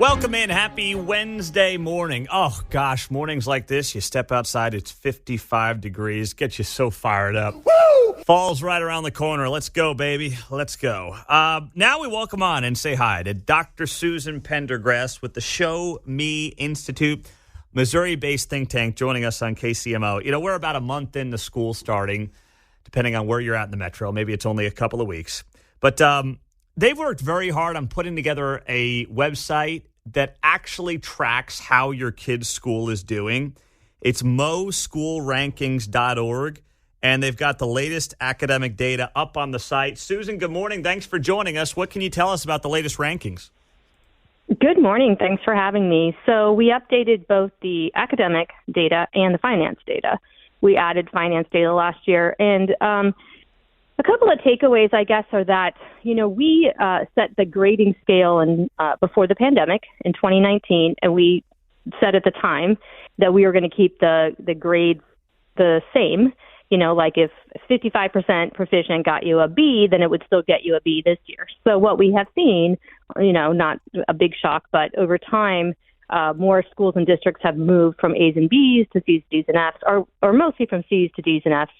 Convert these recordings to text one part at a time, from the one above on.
Welcome in. Happy Wednesday morning. Oh, gosh, mornings like this, you step outside, it's 55 degrees. Get you so fired up. Woo! Fall's right around the corner. Let's go, baby. Let's go. Now we welcome on and say hi to Dr. Susan Pendergrass with the Show Me Institute, Missouri-based think tank, joining us on KCMO. You know, we're about a month into school starting, depending on where you're at in the metro. Maybe it's only a couple of weeks. But they've worked very hard on putting together a website that actually tracks how your kid's school is doing. It's moschoolrankings.org, and they've got the latest academic data up on the site. Susan, good morning. Thanks for joining us. What can you tell us about the latest rankings? Good morning. Thanks for having me. So we updated both the academic data and the finance data. We added finance data last year, and a couple of takeaways, I guess, are that, you know, we set the grading scale before the pandemic in 2019, and we said at the time that we were going to keep the grades the same. You know, like if 55% proficient got you a B, then it would still get you a B this year. So what we have seen, you know, not a big shock, but over time, more schools and districts have moved from A's and B's to C's, D's, and F's, or mostly from C's to D's and F's.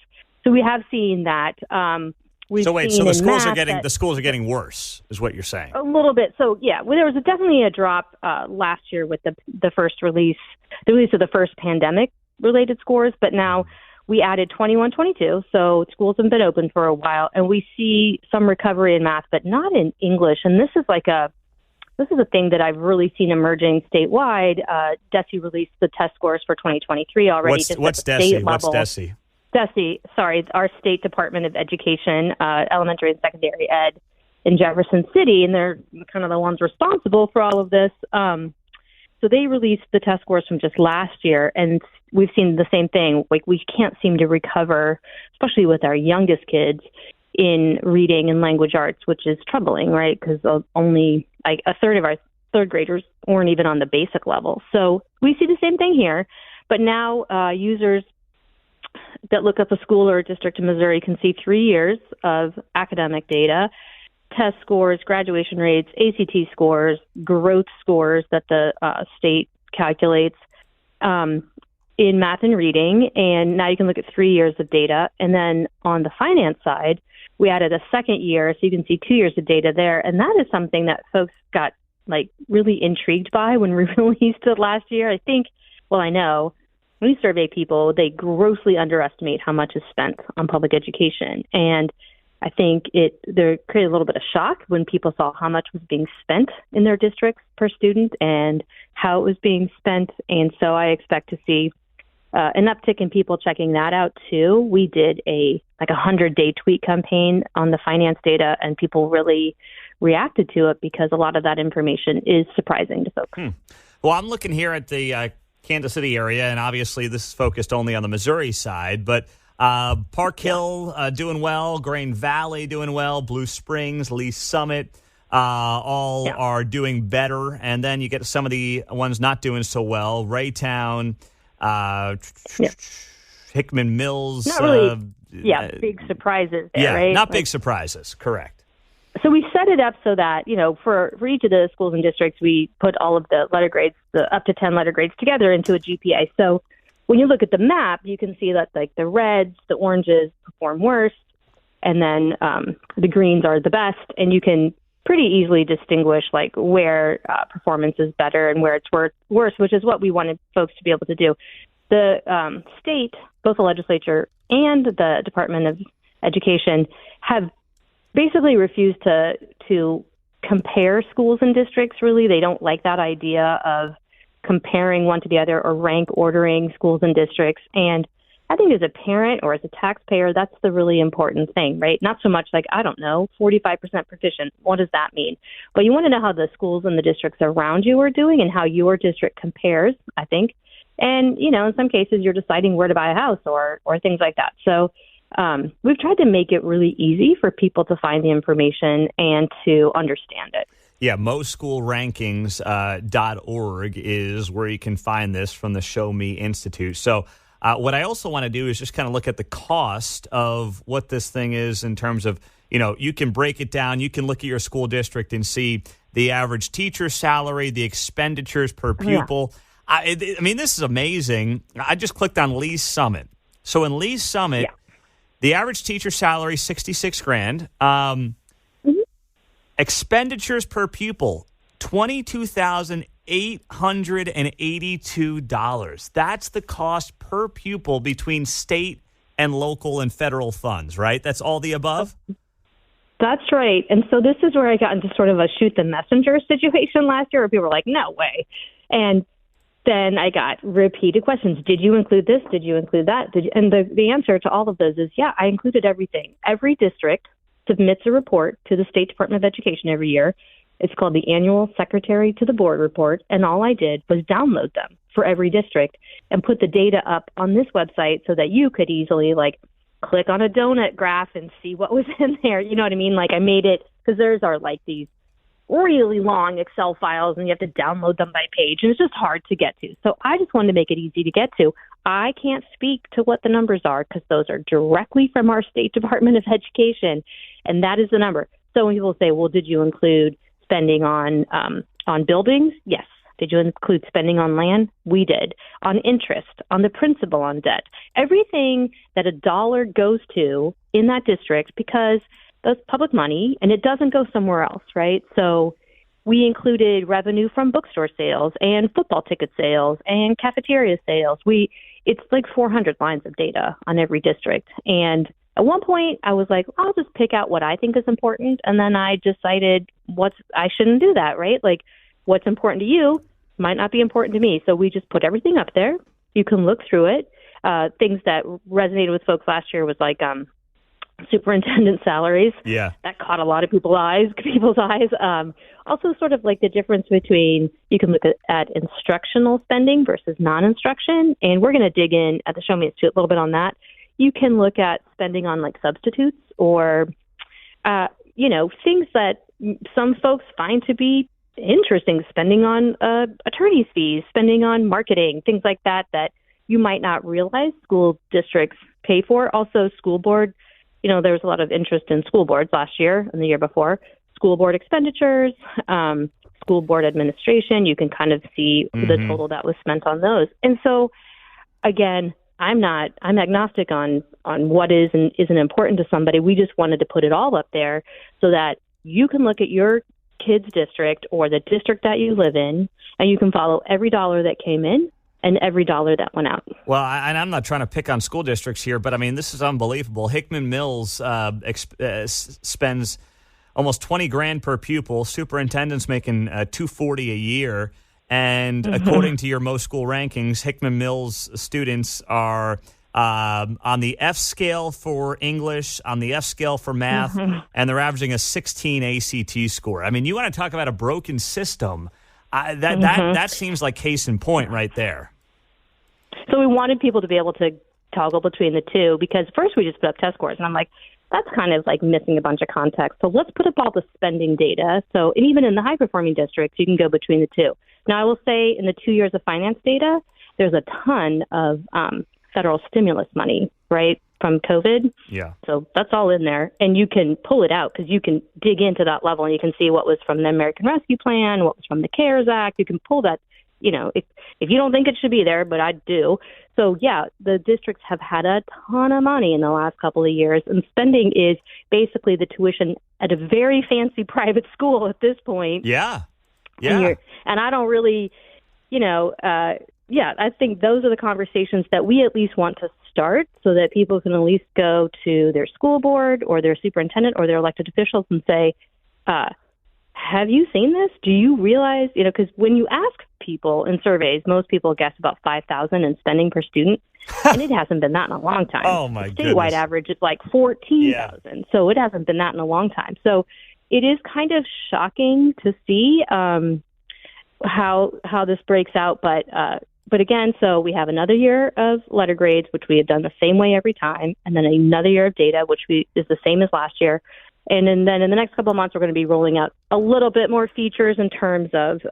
So we have seen that. So the schools are getting worse, is what you're saying? A little bit. So yeah, well, there was definitely a drop last year with the first release of the first pandemic-related scores. But now we added 21-22, so schools have been open for a while, and we see some recovery in math, but not in English. And this is a thing that I've really seen emerging statewide. DESE released the test scores for 2023 already. What's DESE? What's DESE? DESE, sorry, our State Department of Education, elementary and secondary ed in Jefferson City, and they're kind of the ones responsible for all of this. So they released the test scores from just last year, and we've seen the same thing. Like, we can't seem to recover, especially with our youngest kids, in reading and language arts, which is troubling, right? Because only like a third of our third graders weren't even on the basic level. So we see the same thing here, but now users that look up a school or a district in Missouri can see 3 years of academic data, test scores, graduation rates, ACT scores, growth scores that the state calculates in math and reading. And now you can look at 3 years of data. And then on the finance side, we added a second year, so you can see 2 years of data there. And that is something that folks got really intrigued by when we released it last year. I know. When we survey people, they grossly underestimate how much is spent on public education. And I think there created a little bit of shock when people saw how much was being spent in their districts per student and how it was being spent. And so I expect to see an uptick in people checking that out too. We did a 100-day tweet campaign on the finance data, and people really reacted to it because a lot of that information is surprising to folks. Well, I'm looking here at the Kansas City area, and obviously this is focused only on the Missouri side, but Park Hill doing well, Grain Valley doing well, Blue Springs, Lee Summit are doing better, and then you get some of the ones not doing so well, Raytown, Hickman Mills. Not really, big surprises there, right? Not big surprises, correct. So we set it up so that, you know, for each of the schools and districts, we put all of the letter grades, the up to 10 letter grades together into a GPA. So when you look at the map, you can see that the reds, the oranges perform worse, and then the greens are the best. And you can pretty easily distinguish where performance is better and where it's worse, which is what we wanted folks to be able to do. The state, both the legislature and the Department of Education, have basically refused to compare schools and districts, really. They don't like that idea of comparing one to the other or rank ordering schools and districts. And I think as a parent or as a taxpayer, that's the really important thing, right? Not so much 45% proficient. What does that mean? But you want to know how the schools and the districts around you are doing and how your district compares, I think. And, you know, in some cases, you're deciding where to buy a house or things like that. So we've tried to make it really easy for people to find the information and to understand it. Yeah, moschoolrankings.org is where you can find this from the Show Me Institute. So what I also want to do is just kind of look at the cost of what this thing is in terms of, you can break it down. You can look at your school district and see the average teacher salary, the expenditures per pupil. I mean, this is amazing. I just clicked on Lee's Summit. So in Lee's Summit, the average teacher salary, $66,000. Expenditures per pupil, $22,882. That's the cost per pupil between state and local and federal funds, right? That's all the above? That's right. And so this is where I got into sort of a shoot the messenger situation last year where people were like, no way. And then I got repeated questions. Did you include this? Did you include that? And the answer to all of those is, yeah, I included everything. Every district submits a report to the State Department of Education every year. It's called the Annual Secretary to the Board Report. And all I did was download them for every district and put the data up on this website so that you could easily click on a donut graph and see what was in there. You know what I mean? I made it, because theirs are these really long Excel files and you have to download them by page, and it's just hard to get to. So I just wanted to make it easy to get to. I can't speak to what the numbers are because those are directly from our State Department of Education, and that is the number. So when people say, well, did you include spending on buildings? Yes. Did you include spending on land? We did. On interest, on the principal on debt, everything that a dollar goes to in that district, because that's public money and it doesn't go somewhere else, right? So we included revenue from bookstore sales and football ticket sales and cafeteria sales. It's 400 lines of data on every district. And at one point I was like, I'll just pick out what I think is important. And then I decided I shouldn't do that, right? What's important to you might not be important to me. So we just put everything up there. You can look through it. Things that resonated with folks last year was superintendent salaries. Yeah. That caught a lot of people's eyes. Also sort of the difference between, you can look at instructional spending versus non-instruction. And we're going to dig in at the Show Me Institute a little bit on that. You can look at spending on substitutes or, things that some folks find to be interesting, spending on attorney's fees, spending on marketing, things like that you might not realize school districts pay for. Also, school board, there was a lot of interest in school boards last year and the year before. School board expenditures, school board administration, you can kind of see the total that was spent on those. And so, again, I'm agnostic on what is and isn't important to somebody. We just wanted to put it all up there so that you can look at your kid's district or the district that you live in, and you can follow every dollar that came in and every dollar that went out. Well, and I'm not trying to pick on school districts here, but I mean, this is unbelievable. Hickman Mills spends almost $20,000 per pupil. Superintendent's making $240 a year. And according to your most school rankings, Hickman Mills students are on the F scale for English, on the F scale for math, and they're averaging a 16 ACT score. I mean, you want to talk about a broken system. That seems like case in point right there. So we wanted people to be able to toggle between the two, because first we just put up test scores, and I'm like, that's kind of missing a bunch of context. So let's put up all the spending data. So, and even in the high-performing districts, you can go between the two. Now, I will say in the 2 years of finance data, there's a ton of federal stimulus money, right, from COVID. Yeah. So that's all in there. And you can pull it out because you can dig into that level and you can see what was from the American Rescue Plan, what was from the CARES Act. You can pull that, if you don't think it should be there, but I do. So, yeah, the districts have had a ton of money in the last couple of years, and spending is basically the tuition at a very fancy private school at this point. Yeah. Yeah. And I don't really, I think those are the conversations that we at least want to start so that people can at least go to their school board or their superintendent or their elected officials and say, have you seen this? Do you realize, because when you ask people in surveys, most people guess about $5,000 in spending per student, and it hasn't been that in a long time. Oh, my goodness. Statewide average is $14,000, so it hasn't been that in a long time. So it is kind of shocking to see how this breaks out, but again, so we have another year of letter grades, which we have done the same way every time, and then another year of data, which is the same as last year. And then in the next couple of months, we're going to be rolling out a little bit more features in terms of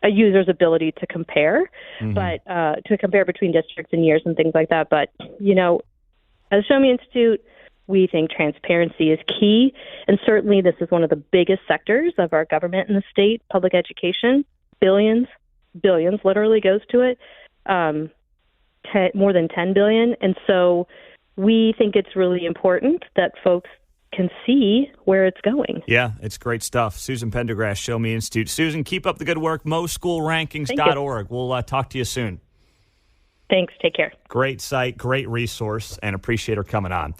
a user's ability to compare, but to compare between districts and years and things like that. But, as Show Me Institute, We think transparency is key, and certainly this is one of the biggest sectors of our government in the state, public education. Billions literally goes to it, more than 10 billion. And so we think it's really important that folks can see where it's going. Yeah, it's great stuff. Susan Pendergrass, Show Me Institute. Susan, keep up the good work. MoSchoolRankings.org. We'll talk to you soon. Thanks. Take care. Great site, great resource, and appreciate her coming on.